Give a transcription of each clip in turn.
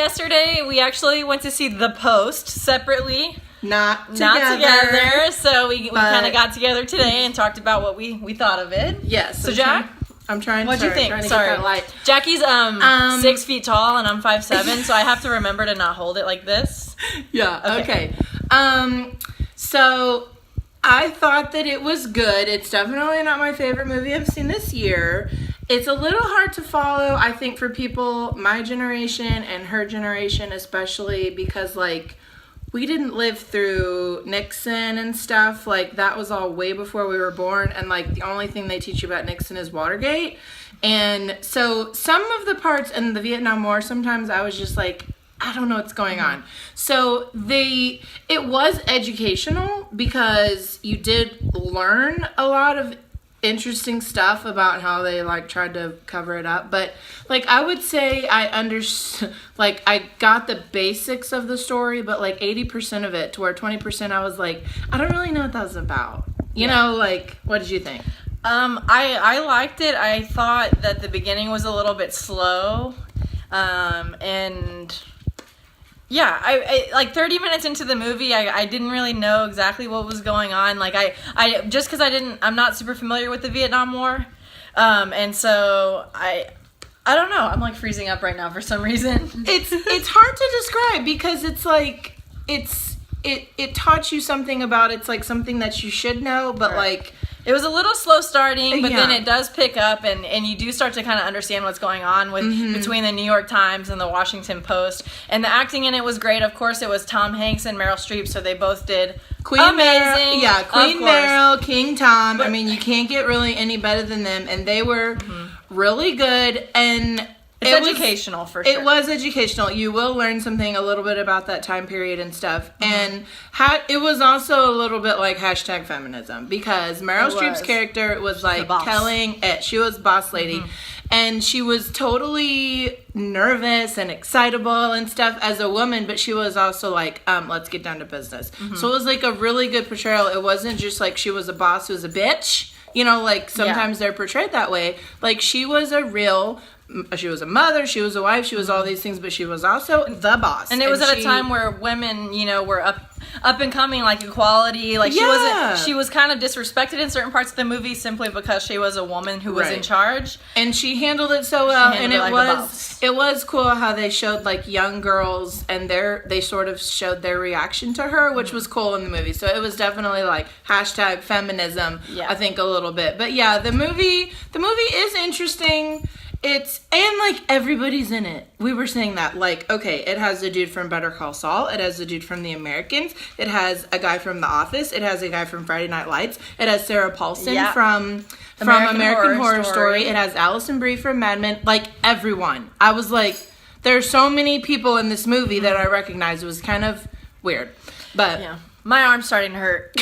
yesterday. We actually went to see The Post separately. Not together. So we kind of got together today and talked about what we thought of it. Yes. So Jack, I'm trying. What'd you think? Trying to Sorry, get that light. Jackie's 6 feet tall and I'm 5'7", so I have to remember to not hold it like this. Yeah. Okay. So I thought that it was good. It's definitely not my favorite movie I've seen this year. It's a little hard to follow, I think, for people my generation and her generation, especially because like we didn't live through Nixon and stuff. Like, that was all way before we were born. And, like, the only thing they teach you about Nixon is Watergate. And so some of the parts in the Vietnam War, sometimes I was just like, I don't know what's going on. So it was educational because you did learn a lot of interesting stuff about how they like tried to cover it up, but like I would say I got the basics of the story, but like 80% of it, to where 20% I was like, I don't really know what that was about. You know, like, what did you think? I liked it. I thought that the beginning was a little bit slow, and yeah, I like 30 minutes into the movie, I didn't really know exactly what was going on. Like I just because I'm not super familiar with the Vietnam War, and so I don't know. I'm like freezing up right now for some reason. It's hard to describe because it's like it taught you something about it's like something that you should know, but like. It was a little slow starting, but then it does pick up, and you do start to kind of understand what's going on with between the New York Times and the Washington Post. And the acting in it was great. Of course, it was Tom Hanks and Meryl Streep, so they both did amazing. Queen Meryl, King Tom. I mean, you can't get really any better than them, and they were really good. And It's educational for sure. It was educational. You will learn something a little bit about that time period and stuff. And it was also a little bit like hashtag feminism because Meryl Streep's character was like killing it. She was boss lady. And she was totally nervous and excitable and stuff as a woman, but she was also like, let's get down to business. So it was like a really good portrayal. It wasn't just like she was a boss who was a bitch. You know, like sometimes they're portrayed that way. Like she was she was a mother, she was a wife, she was all these things, but she was also the boss. And it was at a time where women, you know, were up and coming, like equality. Like she was kind of disrespected in certain parts of the movie simply because she was a woman who was in charge. And she handled it so well. And it was cool how they showed like young girls and they sort of showed their reaction to her, which was cool in the movie. So it was definitely like hashtag feminism, I think a little bit. But yeah, the movie is interesting. And like everybody's in it. We were saying that, like, okay, it has the dude from Better Call Saul, it has the dude from The Americans, it has a guy from The Office, it has a guy from Friday Night Lights, it has Sarah Paulson from American Horror Story, it has Alison Brie from Mad Men, like everyone. I was like, there's so many people in this movie that I recognized. It was kind of weird, but my arm's starting to hurt.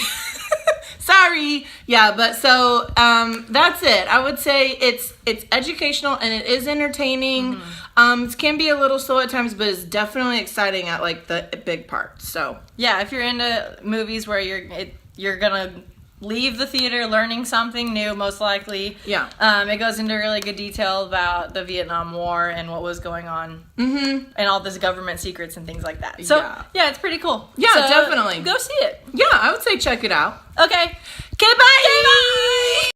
Sorry. Yeah, but so that's it. I would say it's educational and it is entertaining. It can be a little slow at times, but it's definitely exciting at like the big parts. So yeah, if you're into movies where you're gonna leave the theater learning something new, most likely. Yeah. It goes into really good detail about the Vietnam War and what was going on, and all this government secrets and things like that. So yeah, it's pretty cool. Yeah, so, definitely. Go see it. Yeah, I would say check it out. Okay. Okay, bye.